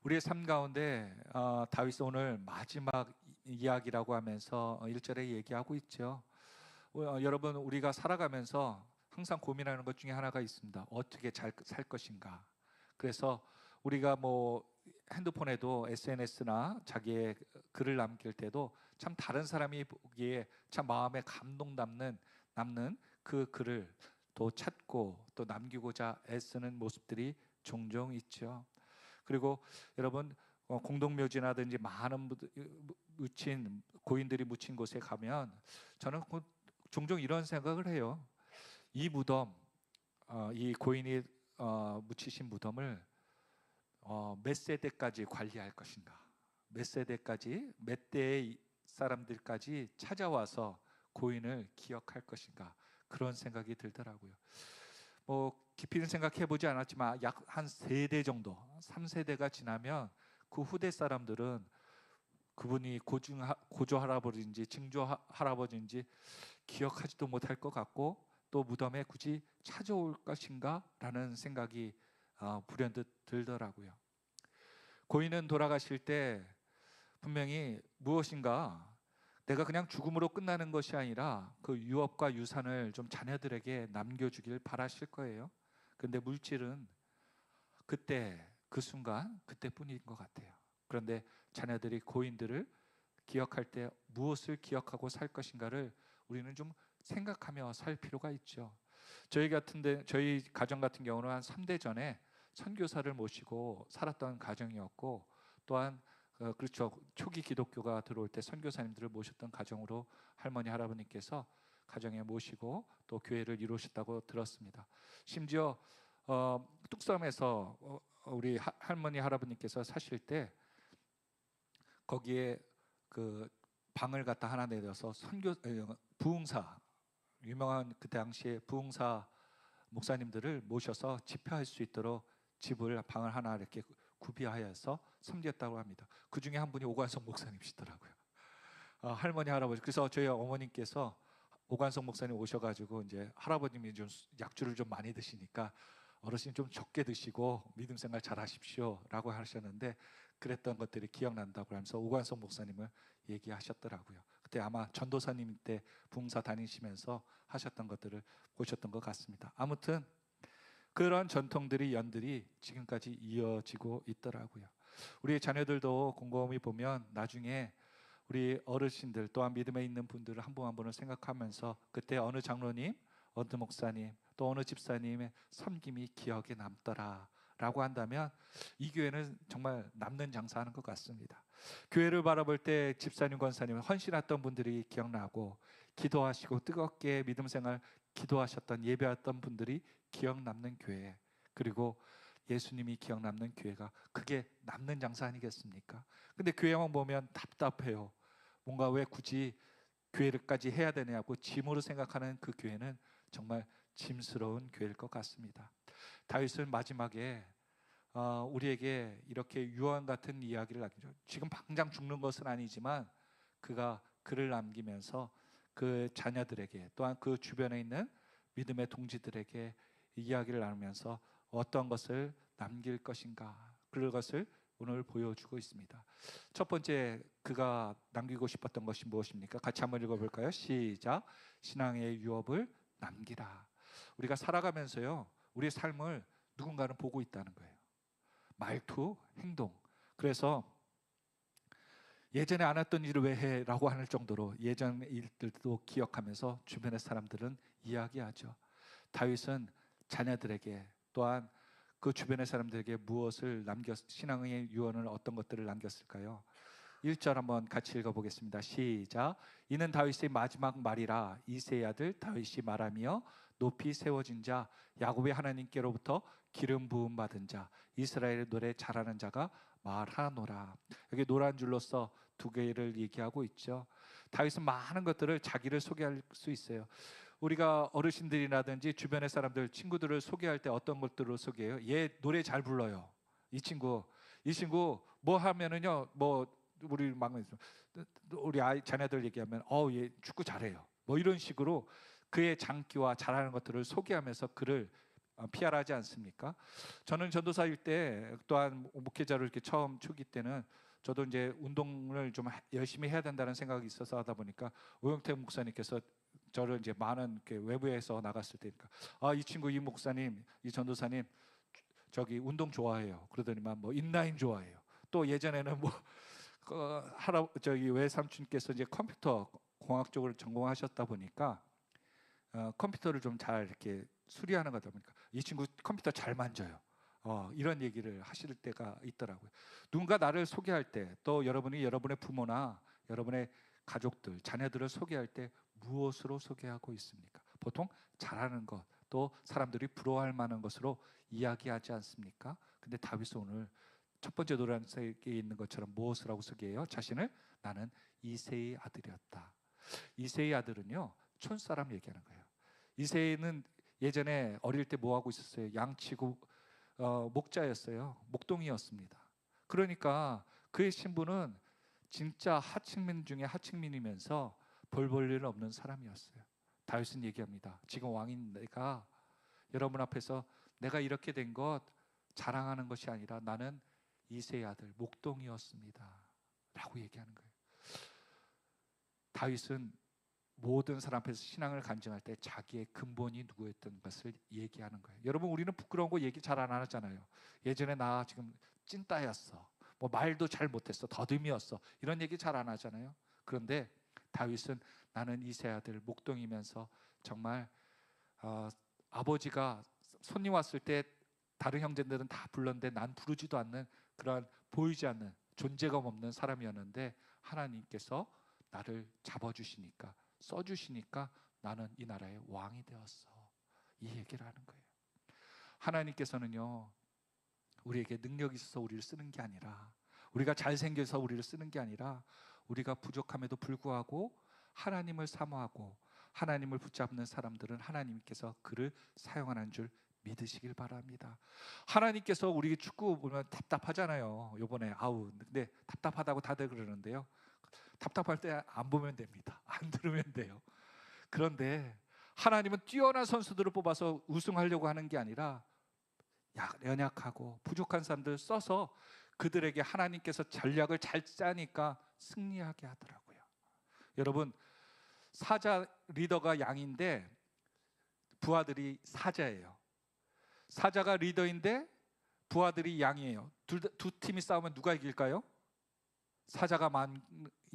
우리의 삶 가운데 다윗은 오늘 마지막 이야기라고 하면서 1절에 얘기하고 있죠. 여러분, 우리가 살아가면서 항상 고민하는 것 중에 하나가 있습니다. 어떻게 잘 살 것인가. 그래서 우리가 핸드폰에도 SNS나 자기의 글을 남길 때도 참 다른 사람이 보기에 참 마음에 감동 남는 그 글을 또 찾고 또 남기고자 애쓰는 모습들이 종종 있죠. 그리고 여러분, 공동묘지나든지 많은 묻힌 고인들이 묻힌 곳에 가면 저는 종종 이런 생각을 해요. 이 무덤, 이 고인이 묻히신 무덤을 몇 세대까지 관리할 것인가, 몇 세대까지, 몇 대의 사람들까지 찾아와서 고인을 기억할 것인가, 그런 생각이 들더라고요. 깊이는 생각해 보지 않았지만 약 한 3대 정도, 3세대가 지나면 그 후대 사람들은 그분이 고조 할아버지인지 증조 할아버지인지 기억하지도 못할 것 같고, 또 무덤에 굳이 찾아올 것인가 라는 생각이 불현듯 들더라고요. 고인은 돌아가실 때 분명히 무엇인가, 내가 그냥 죽음으로 끝나는 것이 아니라 그 유업과 유산을 좀 자녀들에게 남겨주길 바라실 거예요. 그런데 물질은 그때, 그 순간, 그때뿐인 것 같아요. 그런데 자녀들이 고인들을 기억할 때 무엇을 기억하고 살 것인가를 우리는 좀 생각하며 살 필요가 있죠. 저희 가정 같은 경우는 한 3대 전에 선교사를 모시고 살았던 가정이었고, 또한 그렇죠, 초기 기독교가 들어올 때 선교사님들을 모셨던 가정으로 할머니 할아버님께서 가정에 모시고 또 교회를 이루셨다고 들었습니다. 심지어 뚝섬에서 우리 할머니 할아버님께서 사실 때 거기에 그 방을 갖다 하나 내려서 부흥사, 유명한 그 당시에 부흥사 목사님들을 모셔서 집회할 수 있도록 방을 하나 이렇게 구비하여서 섬겼다고 합니다. 그 중에 한 분이 오관석 목사님이시더라고요. 할머니 할아버지. 그래서 저희 어머님께서 오관석 목사님 오셔가지고 이제 할아버님이 좀 약주를 좀 많이 드시니까 어르신 좀 적게 드시고 믿음 생활 잘 하십시오라고 하셨는데, 그랬던 것들이 기억난다고 하면서 오관석 목사님을 얘기하셨더라고요. 그때 아마 전도사님 때 부흥사 다니시면서 하셨던 것들을 보셨던 것 같습니다. 아무튼 그런 전통들이, 연들이 지금까지 이어지고 있더라고요. 우리의 자녀들도 곰곰이 보면 나중에 우리 어르신들, 또한 믿음에 있는 분들을 한 분 한 분을 생각하면서 그때 어느 장로님, 어느 목사님, 또 어느 집사님의 섬김이 기억에 남더라 라고 한다면 이 교회는 정말 남는 장사하는 것 같습니다. 교회를 바라볼 때 집사님, 권사님, 헌신했던 분들이 기억나고, 기도하시고 뜨겁게 믿음 생활 기도하셨던, 예배했던 분들이 기억 남는 교회, 그리고 예수님이 기억 남는 교회가, 그게 남는 장사 아니겠습니까? 근데 교회만 보면 답답해요. 뭔가 왜 굳이 교회를까지 해야 되냐고 짐으로 생각하는 그 교회는 정말 짐스러운 교회일 것 같습니다. 다윗은 마지막에 우리에게 이렇게 유언 같은 이야기를 남기죠. 지금 당장 죽는 것은 아니지만 그가 글을 남기면서 그 자녀들에게, 또한 그 주변에 있는 믿음의 동지들에게 이야기를 나누면서 어떤 것을 남길 것인가, 그것을 오늘 보여주고 있습니다. 첫 번째, 그가 남기고 싶었던 것이 무엇입니까? 같이 한번 읽어볼까요? 시작. 신앙의 유업을 남기라. 우리가 살아가면서요, 우리의 삶을 누군가는 보고 있다는 거예요. 말투, 행동. 그래서 예전에 안 했던 일을 왜 해? 라고 할 정도로 예전 일들도 기억하면서 주변의 사람들은 이야기하죠. 다윗은 자녀들에게, 또한 그 주변의 사람들에게 무엇을 신앙의 유언을, 어떤 것들을 남겼을까요? 1절 한번 같이 읽어보겠습니다. 시작. 이는 다윗의 마지막 말이라. 이새의 아들 다윗이 말하며 높이 세워진 자, 야곱의 하나님께로부터 기름 부음 받은 자, 이스라엘의 노래 잘하는 자가 말하노라. 여기 노란 줄로서 2개를 얘기하고 있죠. 다윗은 많은 것들을 자기를 소개할 수 있어요. 우리가 어르신들이라든지 주변의 사람들, 친구들을 소개할 때 어떤 것들로 소개해요? 얘 노래 잘 불러요. 이 친구 뭐 하면은요, 우리 자녀들 얘기하면 얘 축구 잘해요. 뭐 이런 식으로 그의 장기와 잘하는 것들을 소개하면서 그를 PR 하지 않습니까? 저는 전도사일 때 또한 목회자로 이렇게 처음 초기 때는 저도 이제 운동을 좀 열심히 해야 된다는 생각이 있어서 하다 보니까 오영태 목사님께서 저를 이제 많은 이렇게 외부에서 나갔을 때니까 이 친구 이 목사님 이 전도사님 저기 운동 좋아해요. 그러더니만 뭐 인라인 좋아해요. 또 예전에는 뭐 저기 외삼촌께서 이제 컴퓨터 공학 쪽을 전공하셨다 보니까 컴퓨터를 좀 잘 이렇게 수리하는 거다 보니까 이 친구 컴퓨터 잘 만져요. 이런 얘기를 하실 때가 있더라고요. 누군가 나를 소개할 때 또 여러분이 여러분의 부모나 여러분의 가족들, 자녀들을 소개할 때 무엇으로 소개하고 있습니까? 보통 잘하는 것, 또 사람들이 부러워할 만한 것으로 이야기하지 않습니까? 근데 다윗은 오늘 첫 번째 노란색에 있는 것처럼 무엇을 하고 소개해요? 자신을 나는 이새의 아들이었다. 이새의 아들은요 촌사람 얘기하는 거예요. 이새는 예전에 어릴 때 뭐 하고 있었어요? 양치고 목자였어요. 목동이었습니다. 그러니까 그의 신분은 진짜 하층민 중에 하층민이면서 볼 볼 일 없는 사람이었어요. 다윗은 얘기합니다. 지금 왕인 내가 여러분 앞에서 내가 이렇게 된 것 자랑하는 것이 아니라 나는 이새의 아들 목동이었습니다 라고 얘기하는 거예요. 다윗은 모든 사람 앞에서 신앙을 간증할 때 자기의 근본이 누구였던 것을 얘기하는 거예요. 여러분 우리는 부끄러운 거 얘기 잘 안 하잖아요. 예전에 나 지금 찐따였어, 뭐 말도 잘 못했어, 더듬이었어, 이런 얘기 잘 안 하잖아요. 그런데 다윗은 나는 이새 아들 목동이면서 정말 아버지가 손님 왔을 때 다른 형제들은 다 불렀는데 난 부르지도 않는 그런 보이지 않는 존재감 없는 사람이었는데 하나님께서 나를 잡아주시니까 써주시니까 나는 이 나라의 왕이 되었어. 이 얘기를 하는 거예요. 하나님께서는요 우리에게 능력이 있어서 우리를 쓰는 게 아니라, 우리가 잘생겨서 우리를 쓰는 게 아니라, 우리가 부족함에도 불구하고 하나님을 사모하고 하나님을 붙잡는 사람들은 하나님께서 그를 사용하는 줄 믿으시길 바랍니다. 하나님께서 우리 축구 보면 답답하잖아요. 요번에 근데 답답하다고 다들 그러는데요, 답답할 때 안 보면 됩니다. 안 들으면 돼요. 그런데 하나님은 뛰어난 선수들을 뽑아서 우승하려고 하는 게 아니라 연약하고 부족한 사람들 써서 그들에게 하나님께서 전략을 잘 짜니까 승리하게 하더라고요. 여러분 사자 리더가 양인데 부하들이 사자예요. 사자가 리더인데 부하들이 양이에요. 두 팀이 싸우면 누가 이길까요?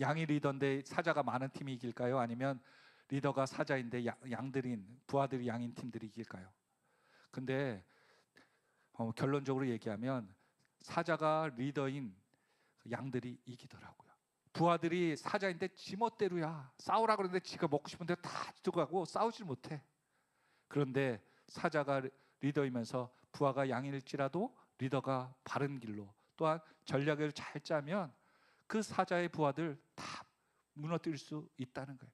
양이 리더인데 사자가 많은 팀이 이길까요? 아니면 리더가 사자인데 양들인 부하들이 양인 팀들이 이길까요? 근데 결론적으로 얘기하면 사자가 리더인 양들이 이기더라고요. 부하들이 사자인데 지멋대로야 싸우라 그러는데 지가 먹고 싶은 대로 다 들어가고 싸우질 못해. 그런데 사자가 리더이면서 부하가 양일지라도 리더가 바른 길로 또한 전략을 잘 짜면 그 사자의 부하들 다 무너뜨릴 수 있다는 거예요.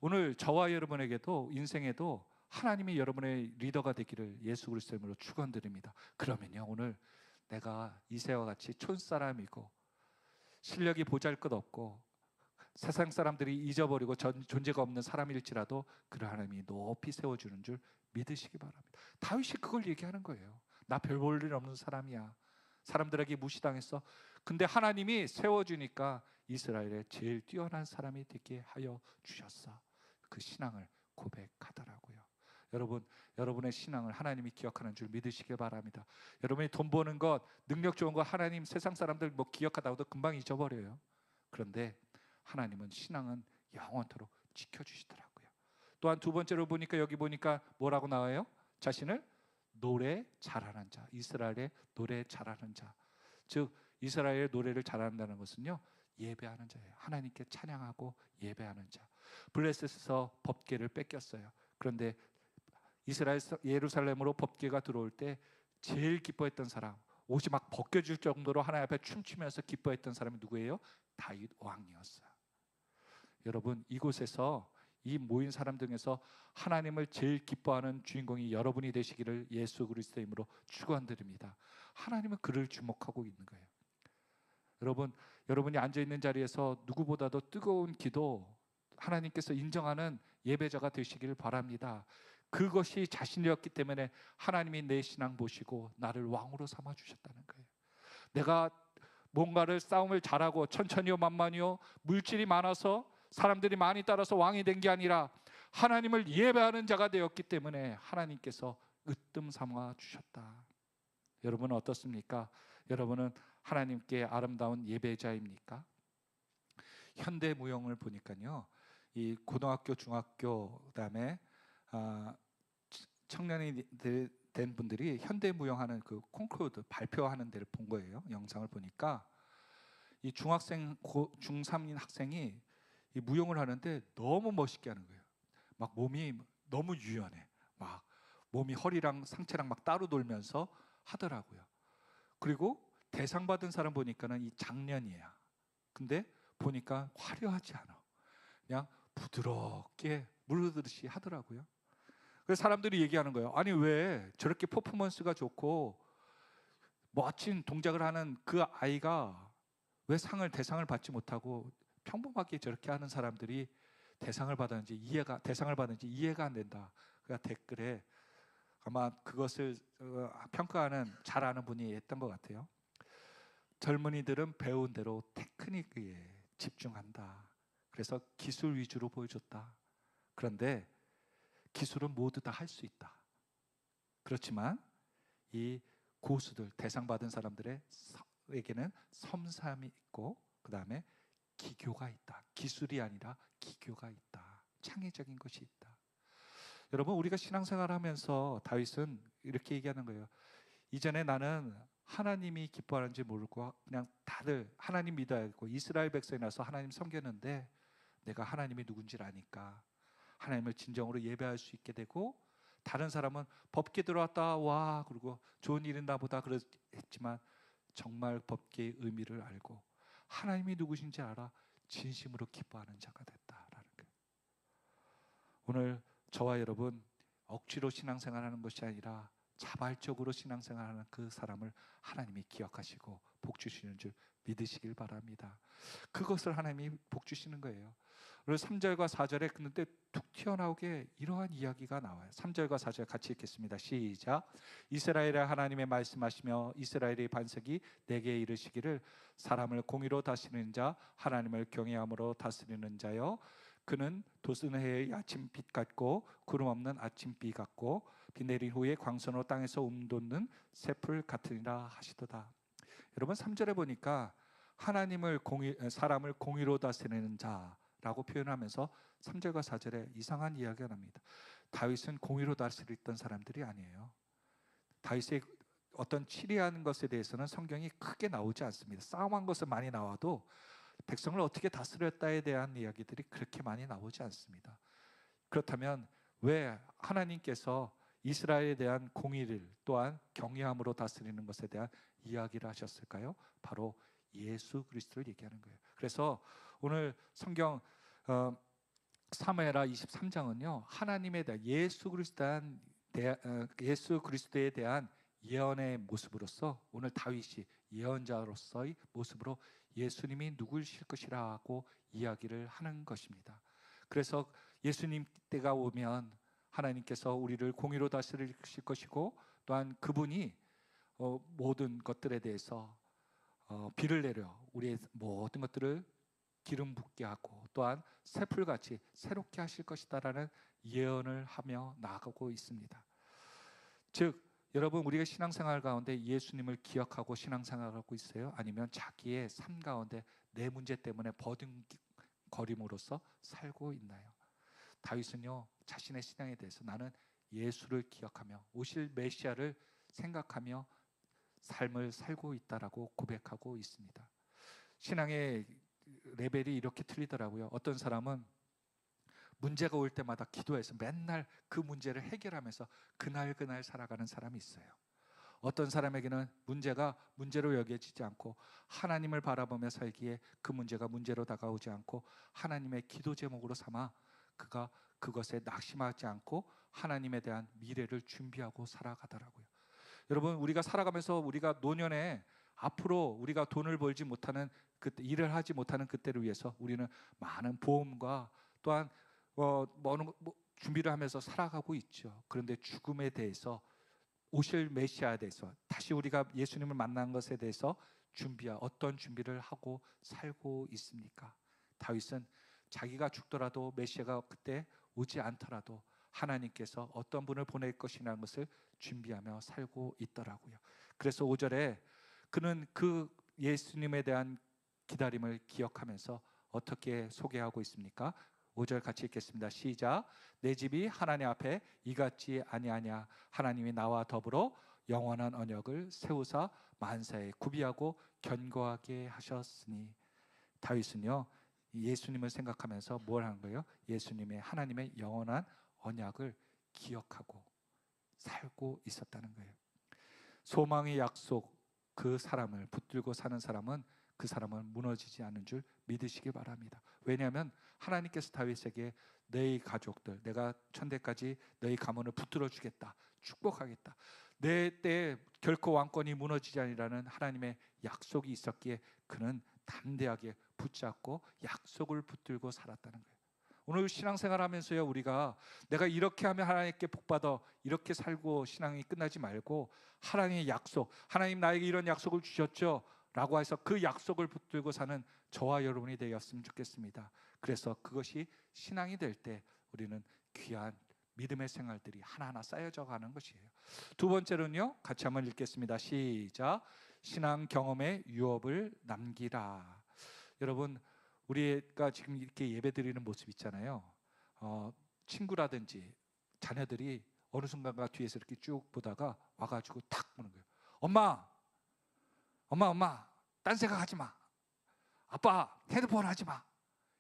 오늘 저와 여러분에게도 인생에도 하나님이 여러분의 리더가 되기를 예수 그리스도의 이름으로 축원드립니다. 그러면요 오늘 내가 이새와 같이 촌사람이고 실력이 보잘것없고 세상 사람들이 잊어버리고 존재가 없는 사람일지라도 그를 하나님이 높이 세워주는 줄 믿으시기 바랍니다. 다윗이 그걸 얘기하는 거예요. 나 별 볼 일 없는 사람이야. 사람들에게 무시당했어. 근데 하나님이 세워주니까 이스라엘의 제일 뛰어난 사람이 되게 하여 주셨어. 그 신앙을 고백하더라고요. 여러분, 여러분의 신앙을 하나님이 기억하는 줄 믿으시기 바랍니다. 여러분이 돈 버는 것, 능력 좋은 것 하나님 세상 사람들 뭐 기억하다가도 금방 잊어버려요. 그런데 하나님은 신앙은 영원토록 지켜주시더라고요. 또한 두 번째로 보니까 여기 보니까 뭐라고 나와요? 자신을 노래 잘하는 자, 이스라엘의 노래 잘하는 자. 즉 이스라엘의 노래를 잘한다는 것은요 예배하는 자예요. 하나님께 찬양하고 예배하는 자. 블레셋에서 법궤를 뺏겼어요. 그런데 이스라엘 예루살렘으로 법궤가 들어올 때 제일 기뻐했던 사람, 옷이 막 벗겨질 정도로 하나님 앞에 춤추면서 기뻐했던 사람이 누구예요? 다윗 왕이었어요. 여러분 이곳에서 이 모인 사람 중에서 하나님을 제일 기뻐하는 주인공이 여러분이 되시기를 예수 그리스도의 이름으로 축원드립니다. 하나님은 그를 주목하고 있는 거예요. 여러분, 여러분이 앉아있는 자리에서 누구보다도 뜨거운 기도 하나님께서 인정하는 예배자가 되시길 바랍니다. 그것이 자신이었기 때문에 하나님이 내 신앙 보시고 나를 왕으로 삼아 주셨다는 거예요. 내가 뭔가를 싸움을 잘하고 천천히요 만만히요 물질이 많아서 사람들이 많이 따라서 왕이 된 게 아니라 하나님을 예배하는 자가 되었기 때문에 하나님께서 으뜸 삼아 주셨다. 여러분은 어떻습니까? 여러분은 하나님께 아름다운 예배자입니까? 현대 무용을 보니까요, 이 고등학교, 중학교, 그다음에 청년이 된 분들이 현대 무용하는 그 콩쿠르 발표하는 데를 본 거예요. 영상을 보니까 이 중학생, 중3인 학생이 이 무용을 하는데 너무 멋있게 하는 거예요. 막 몸이 너무 유연해. 막 몸이 허리랑 상체랑 막 따로 돌면서 하더라고요. 그리고 대상 받은 사람 보니까는 이 장년이에요. 근데 보니까 화려하지 않아. 그냥 부드럽게 물 흐르듯이 하더라고요. 그래서 사람들이 얘기하는 거예요. 아니 왜 저렇게 퍼포먼스가 좋고 멋진 동작을 하는 그 아이가 왜 대상을 받지 못하고 평범하게 저렇게 하는 사람들이 대상을 받았는지 이해가 안 된다. 그러니까 댓글에 아마 그것을 평가하는 잘 아는 분이 했던 것 같아요. 젊은이들은 배운 대로 테크닉에 집중한다. 그래서 기술 위주로 보여줬다. 그런데 기술은 모두 다 할 수 있다. 그렇지만 이 고수들, 대상 받은 사람들에게는 섬삼이 있고 그 다음에 기교가 있다. 기술이 아니라 기교가 있다. 창의적인 것이 있다. 여러분, 우리가 신앙생활하면서 다윗은 이렇게 얘기하는 거예요. 이전에 나는 하나님이 기뻐하는지 모르고 그냥 다들 하나님 믿어야겠고 이스라엘 백성이라서 하나님 섬겼는데 내가 하나님이 누군지 아니까 하나님을 진정으로 예배할 수 있게 되고, 다른 사람은 법계 들어왔다 와 그리고 좋은 일인가 보다 그랬지만 정말 법계의 의미를 알고 하나님이 누구신지 알아 진심으로 기뻐하는 자가 됐다라는 거예요. 오늘 저와 여러분 억지로 신앙생활하는 것이 아니라 자발적으로 신앙생활하는 그 사람을 하나님이 기억하시고 복 주시는 줄 믿으시길 바랍니다. 그것을 하나님이 복 주시는 거예요. 그래서 3절과 4절에 근데 툭 튀어나오게 이러한 이야기가 나와요. 3절과 4절 같이 읽겠습니다. 시작. 이스라엘의 하나님의 말씀하시며 이스라엘의 반석이 내게 이르시기를 사람을 공의로 다스리는 자 하나님을 경외함으로 다스리는 자여 그는 돋은 해의 아침빛 같고 구름 없는 아침비 같고 비 내린 후에 광선으로 땅에서 움돋는 새풀 같으니라 하시도다. 여러분 3절에 보니까 사람을 공의로 다스리는 자라고 표현하면서 3절과 4절에 이상한 이야기가 납니다. 다윗은 공의로 다스렸던 사람들이 아니에요. 다윗의 어떤 치리한 것에 대해서는 성경이 크게 나오지 않습니다. 싸움한 것은 많이 나와도 백성을 어떻게 다스렸다에 대한 이야기들이 그렇게 많이 나오지 않습니다. 그렇다면 왜 하나님께서 이스라엘에 대한 공의를 또한 경외함으로 다스리는 것에 대한 이야기를 하셨을까요? 바로 예수 그리스도를 얘기하는 거예요. 그래서 오늘 성경 사무엘하 23장은요 하나님에 대한 예수 그리스도에 대한 예언의 모습으로서 오늘 다윗이 예언자로서의 모습으로 예수님이 누구실 것이라고 이야기를 하는 것입니다. 그래서 예수님 때가 오면 하나님께서 우리를 공의로 다스리실 것이고 또한 그분이 모든 것들에 대해서 비를 내려 우리의 모든 것들을 기름 붓게 하고 또한 새풀같이 새롭게 하실 것이다라는 예언을 하며 나아가고 있습니다. 즉 여러분 우리가 신앙생활 가운데 예수님을 기억하고 신앙생활하고 있어요? 아니면 자기의 삶 가운데 내 문제 때문에 버둥거림으로써 살고 있나요? 다윗은요 자신의 신앙에 대해서 나는 예수를 기억하며 오실 메시아를 생각하며 삶을 살고 있다라고 고백하고 있습니다. 신앙의 레벨이 이렇게 틀리더라고요. 어떤 사람은 문제가 올 때마다 기도해서 맨날 그 문제를 해결하면서 그날 살아가는 사람이 있어요. 어떤 사람에게는 문제가 문제로 여겨지지 않고 하나님을 바라보며 살기에 그 문제가 문제로 다가오지 않고 하나님의 기도 제목으로 삼아 그가 그것에 낙심하지 않고 하나님에 대한 미래를 준비하고 살아가더라고요. 여러분 우리가 살아가면서 우리가 노년에 앞으로 우리가 돈을 벌지 못하는 그때 일을 하지 못하는 그때를 위해서 우리는 많은 보험과 또한 준비를 하면서 살아가고 있죠. 그런데 죽음에 대해서, 오실 메시아에 대해서, 다시 우리가 예수님을 만난 것에 대해서 어떤 준비를 하고 살고 있습니까? 다윗은 자기가 죽더라도 메시아가 그때 오지 않더라도 하나님께서 어떤 분을 보낼 것이라는 것을 준비하며 살고 있더라고요. 그래서 5절에 그는 그 예수님에 대한 기다림을 기억하면서 어떻게 소개하고 있습니까? 5절 같이 읽겠습니다. 시작. 내 집이 하나님 앞에 이같지 아니하냐. 하나님이 나와 더불어 영원한 언약을 세우사 만사에 구비하고 견고하게 하셨으니. 다윗은요, 예수님을 생각하면서 뭘 하는 거예요? 예수님의, 하나님의 영원한 언약을 기억하고 살고 있었다는 거예요. 소망의 약속, 그 사람을 붙들고 사는 사람은, 그 사람은 무너지지 않는 줄 믿으시기 바랍니다. 왜냐하면 하나님께서 다윗에게 너희 가족들, 내가 천대까지 너희 가문을 붙들어 주겠다, 축복하겠다, 내 때에 결코 왕권이 무너지지 아니라는 하나님의 약속이 있었기에 그는 담대하게 붙잡고 약속을 붙들고 살았다는 거예요. 오늘 신앙생활 하면서요, 우리가 내가 이렇게 하면 하나님께 복받아, 이렇게 살고 신앙이 끝나지 말고 하나님의 약속, 하나님 나에게 이런 약속을 주셨죠 라고 해서 그 약속을 붙들고 사는 저와 여러분이 되었으면 좋겠습니다. 그래서 그것이 신앙이 될 때 우리는 귀한 믿음의 생활들이 하나하나 쌓여져 가는 것이에요. 두 번째로는요, 같이 한번 읽겠습니다. 시작. 신앙 경험의 유업을 남기라. 여러분, 우리가 지금 이렇게 예배 드리는 모습 있잖아요. 친구라든지 자녀들이 어느 순간가 뒤에서 이렇게 쭉 보다가 와가지고 탁 보는 거예요. 엄마, 딴 생각하지 마. 아빠, 핸드폰 하지 마.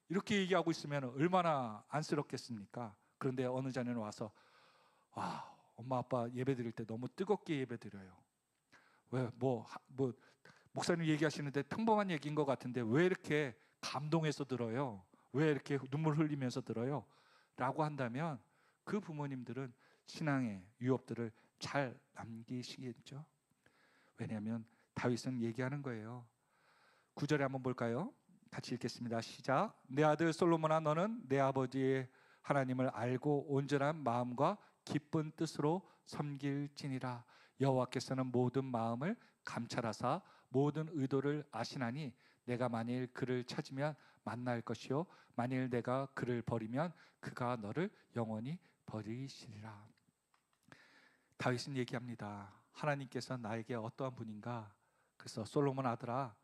이렇게 얘기하고 있으면 얼마나 안쓰럽겠습니까? 그런데 어느 자녀는 와서, 엄마 아빠 예배 드릴 때 너무 뜨겁게 예배 드려요. 왜 목사님 얘기하시는데 평범한 얘기인 것 같은데 왜 이렇게 감동해서 들어요? 왜 이렇게 눈물 흘리면서 들어요? 라고 한다면 그 부모님들은 신앙의 유업들을 잘 남기시겠죠. 왜냐하면 다윗은 얘기하는 거예요. 9절에 한번 볼까요? 같이 읽겠습니다. 시작. 내 아들 솔로몬아, 너는 내 아버지의 하나님을 알고 온전한 마음과 기쁜 뜻으로 섬길지니라. 여호와께서는 모든 마음을 감찰하사 모든 의도를 아시나니 내가 만일 그를 찾으면 만날 것이요 만일 내가 그를 버리면 그가 너를 영원히 버리시리라. 다윗은 얘기합니다. 하나님께서 나에게 어떠한 분인가? 그래서 솔로몬 아들아,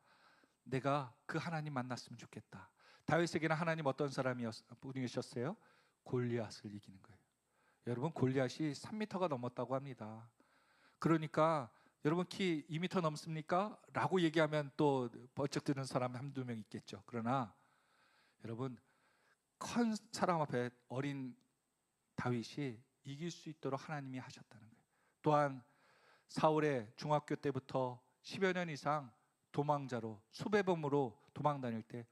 내가 그 하나님 만났으면 좋겠다. 다윗에게는 하나님 어떤 분이셨어요? 골리앗을 이기는 거예요. 여러분, 골리앗이 3m가 넘었다고 합니다. 그러니까 여러분 키 2m 넘습니까? 라고 얘기하면 또 번쩍 드는 사람 한두 명 있겠죠. 그러나 여러분, 큰 사람 앞에 어린 다윗이 이길 수 있도록 하나님이 하셨다는 거예요. 또한 사울의 중학교 때부터 10여 년 이상 도망자로 수배범으로 도망 다닐 때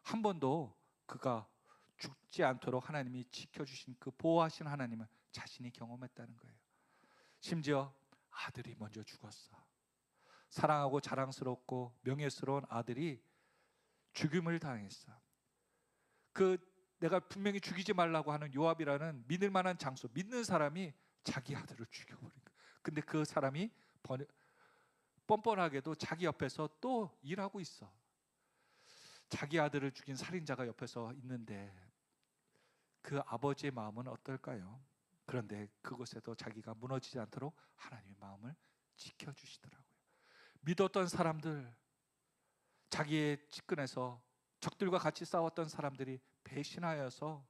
한 번도 그가 죽지 않도록 하나님이 지켜주신 그 보호하신 하나님을 자신이 경험했다는 거예요. 심지어 아들이 먼저 죽었어. 사랑하고 자랑스럽고 명예스러운 아들이 죽임을 당했어. 내가 분명히 죽이지 말라고 하는 요압이라는 믿을 만한 장소, 믿는 사람이 자기 아들을 죽여버린 거예요. 근데 그 사람이 뻔뻔하게도 자기 옆에서 또 일하고 있어. 자기 아들을 죽인 살인자가 옆에서 있는데 그 아버지의 마음은 어떨까요? 그런데 그곳에도 자기가 무너지지 않도록 하나님의 마음을 지켜주시더라고요. 믿었던 사람들, 자기의 측근에서 적들과 같이 싸웠던 사람들이 배신하여서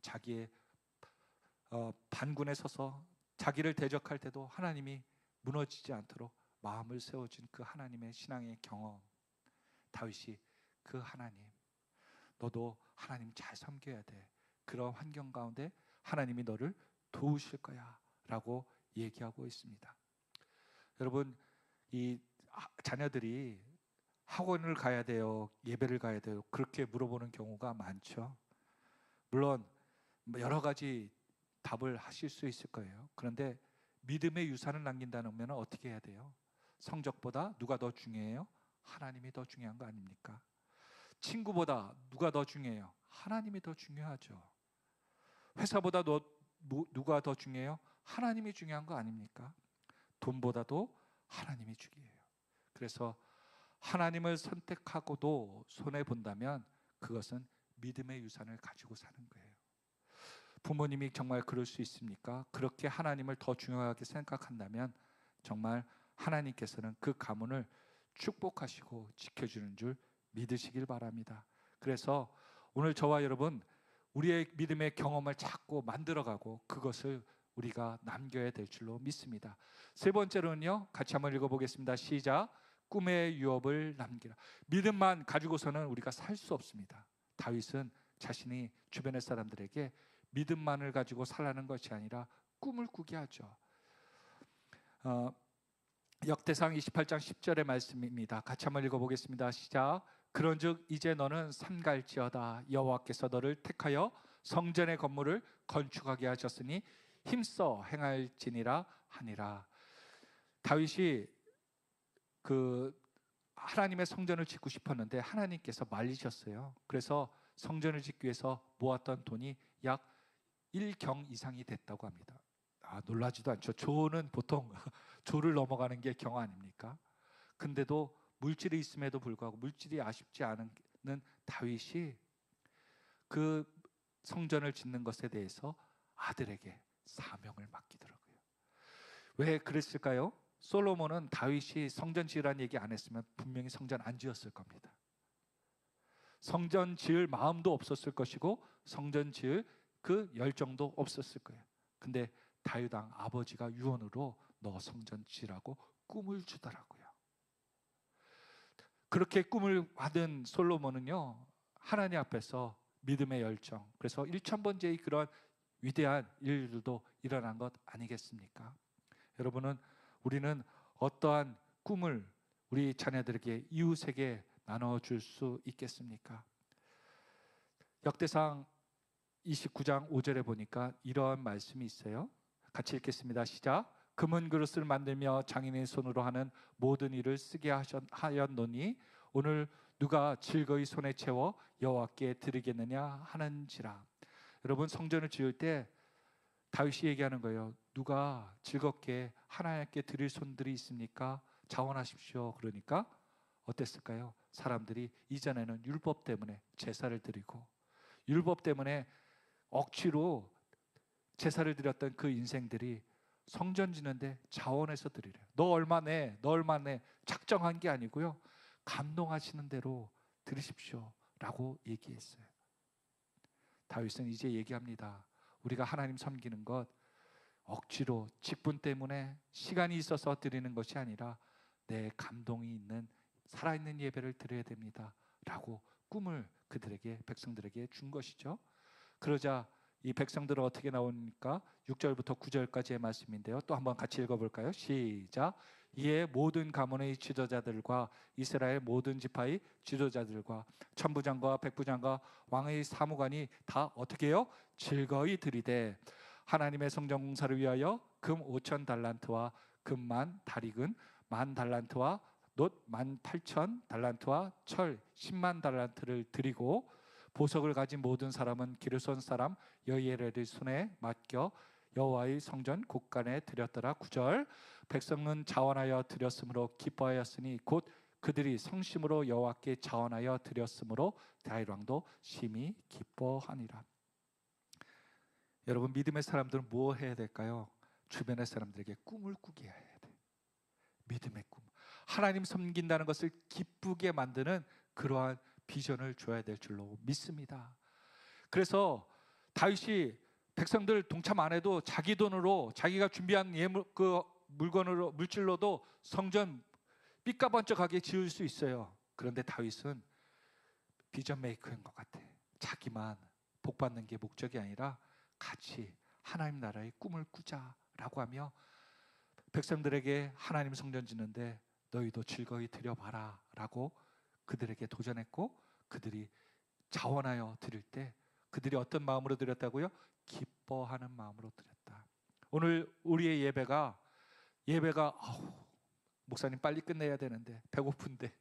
자기의 반군에 서서 자기를 대적할 때도 하나님이 무너지지 않도록 마음을 세워준 그 하나님의 신앙의 경험. 다윗이 그 하나님, 너도 하나님 잘 섬겨야 돼. 그런 환경 가운데 하나님이 너를 도우실 거야 라고 얘기하고 있습니다. 여러분, 이 자녀들이 학원을 가야 돼요? 예배를 가야 돼요? 그렇게 물어보는 경우가 많죠. 물론 여러 가지 답을 하실 수 있을 거예요. 그런데 믿음의 유산을 남긴다면 어떻게 해야 돼요? 성적보다 누가 더 중요해요? 하나님이 더 중요한 거 아닙니까? 친구보다 누가 더 중요해요? 하나님이 더 중요하죠. 회사보다 누가 더 중요해요? 하나님이 중요한 거 아닙니까? 돈보다도 하나님이 중요해요. 그래서 하나님을 선택하고도 손해 본다면 그것은 믿음의 유산을 가지고 사는 거예요. 부모님이 정말 그럴 수 있습니까? 그렇게 하나님을 더 중요하게 생각한다면 정말 하나님께서는 그 가문을 축복하시고 지켜주는 줄 믿으시길 바랍니다. 그래서 오늘 저와 여러분, 우리의 믿음의 경험을 자꾸 만들어가고 그것을 우리가 남겨야 될 줄로 믿습니다. 세 번째로는요, 같이 한번 읽어보겠습니다. 시작. 꿈의 유업을 남기라. 믿음만 가지고서는 우리가 살 수 없습니다. 다윗은 자신이 주변의 사람들에게 믿음만을 가지고 살라는 것이 아니라 꿈을 꾸게 하죠. 역대상 28장 10절의 말씀입니다. 같이 한번 읽어보겠습니다. 시작. 그런즉 이제 너는 삼갈지어다. 여호와께서 너를 택하여 성전의 건물을 건축하게 하셨으니 힘써 행할지니라 하니라. 다윗이 그 하나님의 성전을 짓고 싶었는데 하나님께서 말리셨어요. 그래서 성전을 짓기 위해서 모았던 돈이 약 1경 이상이 됐다고 합니다. 놀라지도 않죠. 조는 보통 조를 넘어가는 게 경 아닙니까? 근데도 물질이 있음에도 불구하고 물질이 아쉽지 않은 다윗이 그 성전을 짓는 것에 대해서 아들에게 사명을 맡기더라고요. 왜 그랬을까요? 솔로몬은 다윗이 성전 지으라는 얘기 안 했으면 분명히 성전 안 지었을 겁니다. 성전 지을 마음도 없었을 것이고 성전 지을 그 열정도 없었을 거예요. 근데 다윗 왕 아버지가 유언으로 너 성전 지으라고 꿈을 주더라고요. 그렇게 꿈을 받은 솔로몬은요, 하나님 앞에서 믿음의 열정, 그래서 1000번째의 그런 위대한 일들도 일어난 것 아니겠습니까? 여러분은, 우리는 어떠한 꿈을 우리 자녀들에게, 이웃에게 나눠줄 수 있겠습니까? 역대상 29장 5절에 보니까 이러한 말씀이 있어요. 같이 읽겠습니다. 시작. 금은 그릇을 만들며 장인의 손으로 하는 모든 일을 쓰게 하였노니 오늘 누가 즐거이 손에 채워 여호와께 드리겠느냐 하는지라. 여러분, 성전을 지을 때 다윗이 얘기하는 거예요. 누가 즐겁게 하나님께 드릴 손들이 있습니까? 자원하십시오. 그러니까 어땠을까요? 사람들이 이전에는 율법 때문에 제사를 드리고 율법 때문에 억지로 제사를 드렸던 그 인생들이 성전 짓는데 자원해서 드리래요. 너 얼마 내, 너 얼마 내, 작정한 게 아니고요, 감동하시는 대로 드리십시오 라고 얘기했어요. 다윗은 이제 얘기합니다. 우리가 하나님 섬기는 것 억지로 직분 때문에 시간이 있어서 드리는 것이 아니라 내 감동이 있는 살아있는 예배를 드려야 됩니다 라고 꿈을 그들에게, 백성들에게 준 것이죠. 그러자 이 백성들은 어떻게 나오니까 6절부터 9절까지의 말씀인데요. 또 한번 같이 읽어볼까요? 시작. 이에 모든 가문의 지도자들과 이스라엘 모든 지파의 지도자들과 천부장과 백부장과 왕의 사무관이 다 어떻게 해요? 즐거이 드리되 하나님의 성전 공사를 위하여 금 5,000달란트와 금만 다리근 10,000달란트와 놋 18,000달란트와 철 10만 달란트를 드리고 보석을 가진 모든 사람은 기르손 사람 여이엘의 손에 맡겨 여호와의 성전 곳간에 드렸더라. 9절. 백성은 자원하여 드렸으므로 기뻐하였으니 곧 그들이 성심으로 여호와께 자원하여 드렸으므로 다윗 왕도 심히 기뻐하니라. 여러분, 믿음의 사람들은 뭐 해야 될까요? 주변의 사람들에게 꿈을 꾸게 해야 돼. 믿음의 꿈, 하나님 섬긴다는 것을 기쁘게 만드는 그러한 비전을 줘야 될 줄로 믿습니다. 그래서 다윗이 백성들 동참 안 해도 자기 돈으로, 자기가 준비한 그 물건으로, 물질로도 성전 삐까번쩍하게 지을 수 있어요. 그런데 다윗은 비전 메이커인 것 같아. 자기만 복 받는 게 목적이 아니라 같이 하나님 나라의 꿈을 꾸자라고 하며 백성들에게 하나님 성전 짓는데 너희도 즐거이 드려봐라 라고 그들에게 도전했고, 그들이 자원하여 드릴 때 그들이 어떤 마음으로 드렸다고요? 기뻐하는 마음으로 드렸다. 오늘 우리의 예배가 목사님 빨리 끝내야 되는데 배고픈데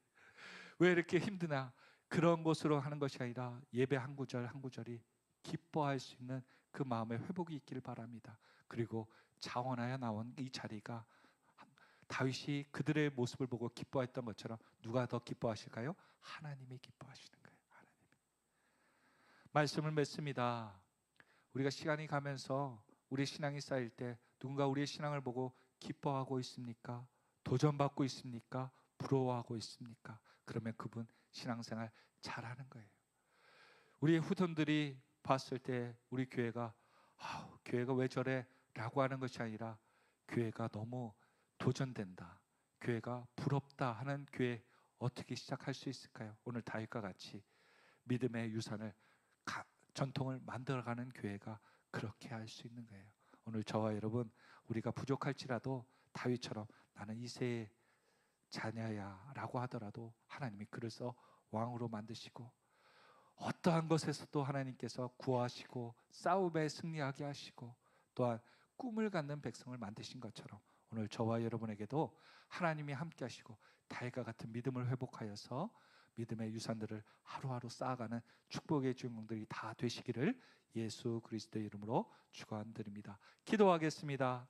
왜 이렇게 힘드나, 그런 것으로 하는 것이 아니라 예배 한 구절 한 구절이 기뻐할 수 있는 그 마음의 회복이 있길 바랍니다. 그리고 자원하여 나온 이 자리가 다윗이 그들의 모습을 보고 기뻐했던 것처럼 누가 더 기뻐하실까요? 하나님이 기뻐하시는 거예요. 하나님. 말씀을 맺습니다. 우리가 시간이 가면서 우리 신앙이 쌓일 때 누군가 우리의 신앙을 보고 기뻐하고 있습니까? 도전받고 있습니까? 부러워하고 있습니까? 그러면 그분 신앙생활 잘하는 거예요. 우리의 후손들이 봤을 때 우리 교회가 교회가 왜 저래? 라고 하는 것이 아니라 교회가 너무 도전된다, 교회가 부럽다 하는 교회 어떻게 시작할 수 있을까요? 오늘 다윗과 같이 믿음의 유산을 전통을 만들어가는 교회가 그렇게 할 수 있는 거예요. 오늘 저와 여러분, 우리가 부족할지라도 다윗처럼 나는 이새의 자녀야 라고 하더라도 하나님이 그를 써 왕으로 만드시고 어떠한 것에서도 하나님께서 구하시고 싸움에 승리하게 하시고 또한 꿈을 갖는 백성을 만드신 것처럼 오늘 저와 여러분에게도 하나님이 함께 하시고 다윗과 같은 믿음을 회복하여서 믿음의 유산들을 하루하루 쌓아가는 축복의 주인공들이 다 되시기를 예수 그리스도의 이름으로 축원드립니다. 기도하겠습니다.